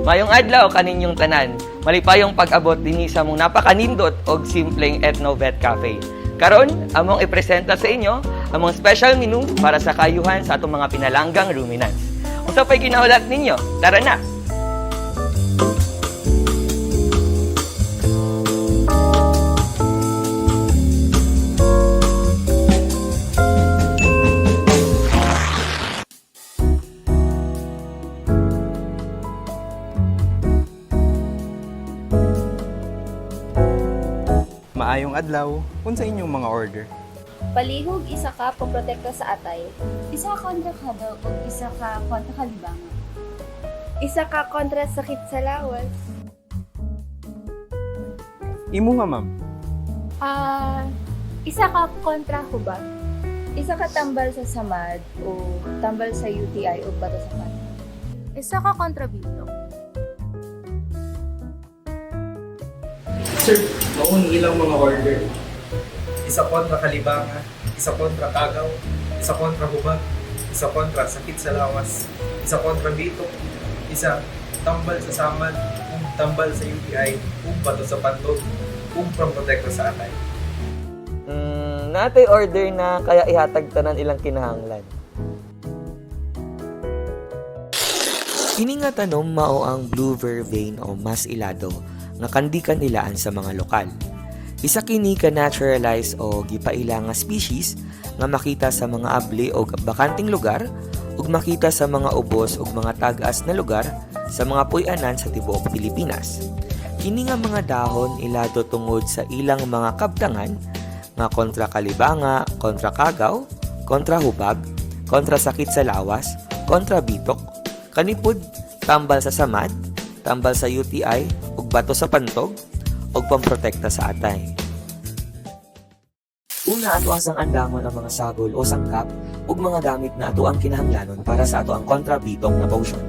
Mayong adlaw kaninyong tanan. Malipayong pag-abot dinhi sa mong napakanindot og simpleng Ethno Vet Cafe. Karon, among ipresenta sa inyo among special menu para sa kayuhan sa atong mga pinalanggang ruminants. Unsa pa'y ginahulat ninyo? Tara na! Maayong adlaw, unsa inyong mga order? Palihog, isa ka poprotekta sa atay. Isa ka kontra kadaw o isa ka kontra kalibangan. Isa ka kontra sakit sa lawas. Imo nga ma'am. Isa ka kontra hubag. Isa ka tambal sa samad o tambal sa UTI o bato sa pan. Isa ka kontra bito. Sir, mauni ilang mga order. Isa kontra kalibangan, isa kontra kagaw, isa kontra hubag, isa kontra sakit sa lawas, isa kontra bitok, isa tambal sa samad, tambal sa UTI, bato sa pantog, protekta sa atay. Natay order na kaya ihatag tanan ilang kinahanglan. Kini nga tanom mao ang blue vervain o mas ilado nga kandi kanilaan sa mga lokal. Isa kini ka naturalized o gipaila nga species nga makita sa mga abli o bakanting lugar ug makita sa mga ubos ug mga tag-as na lugar sa mga puy-anan sa tibuok Pilipinas. Kini nga mga dahon ilado tungod sa ilang mga kabtangan nga kontra kalibanga, kontra kagaw, kontra hubag, kontra sakit sa lawas, kontra bitok, kanipud tambal sa samad, tambal sa UTI ug bato sa pantog ug pamprotekta sa atay. Una ato ang andamon ang mga sagol o sangkap ug mga gamit na ato ang kinahanglanon para sa ato ang kontra-bitok na potion.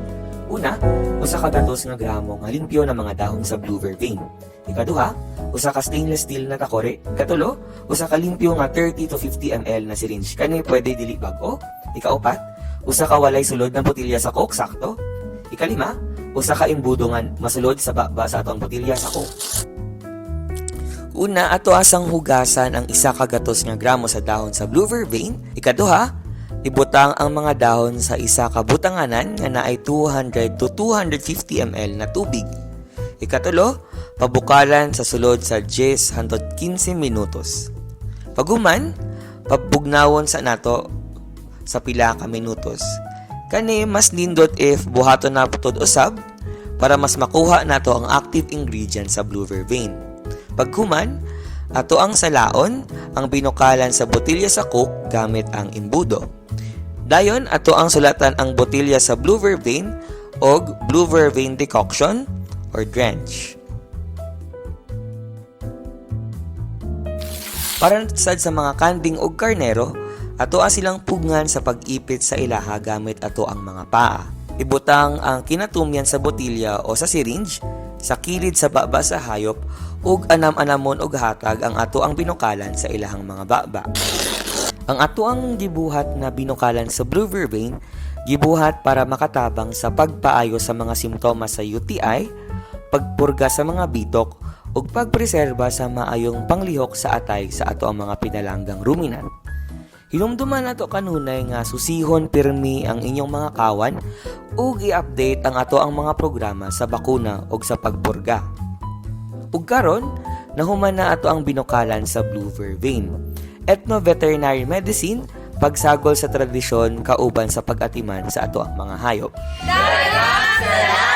Una, usa ka gatos nga gramo nga limpyo na mga dahon sa blue vervain. Ikaduha, usa ka stainless steel na takore. Ikatulo, usa ka limpyo nga 30 to 50 ml na syringe kani pwede dili bag-o. Ikaupat, usa ka walay sulod na botelya sa Coke sakto. Ikalima, usa ka imbudo nga masulod sa baba sa atong botelya sa Coke. Una, ato asang hugasan ang isa ka gatos nga gramo sa dahon sa blue vervain. Ikaduha, ibutang ang mga dahon sa isa ka butanganan nga naay 200 to 250 ml na tubig. Ikatulo, pabukalan sa sulod sa 10 hangtod 15 minutos. Paguman, pabugnawon sa nato sa pila ka minutos. Kani mas lindot if buhaton na putod usab para mas makuha nato ang active ingredient sa blue vervain. Pagkuman, ato ang salaon ang binukalan sa botelya sa Coke gamit ang imbudo. Dayon ato ang sulatan ang botelya sa blue vervain og blue vervain decoction or drench. Para sad sa mga kanding og karnero, ato ang silang pugngan sa pag-ipit sa ilaha gamit ato ang mga paa. Ibutang ang kinatumyan sa botelya o sa syringe sa kilid sa baba sa hayop ug anam-anamon og hatag ang ato ang binukalan sa ilahang mga baba. Ang ato ang gibuhat na binukalan sa blue vervain gibuhat para makatabang sa pagpaayo sa mga simptomas sa UTI, pagpurga sa mga bitok ug pagpreserba sa maayong panglihok sa atay sa ato ang mga pinalanggang ruminant. Hinumduman nato kanunay nga susihon pirmi ang inyong mga kawan ug i-update ang ato ang mga programa sa bakuna ug sa pagpurga. Ug karon, nahuman na ato ang binukalan sa blue vervain. Ethno-veterinary medicine, pagsagol sa tradisyon kauban sa pag-atiman sa ato ang mga hayop. Daghang salamat!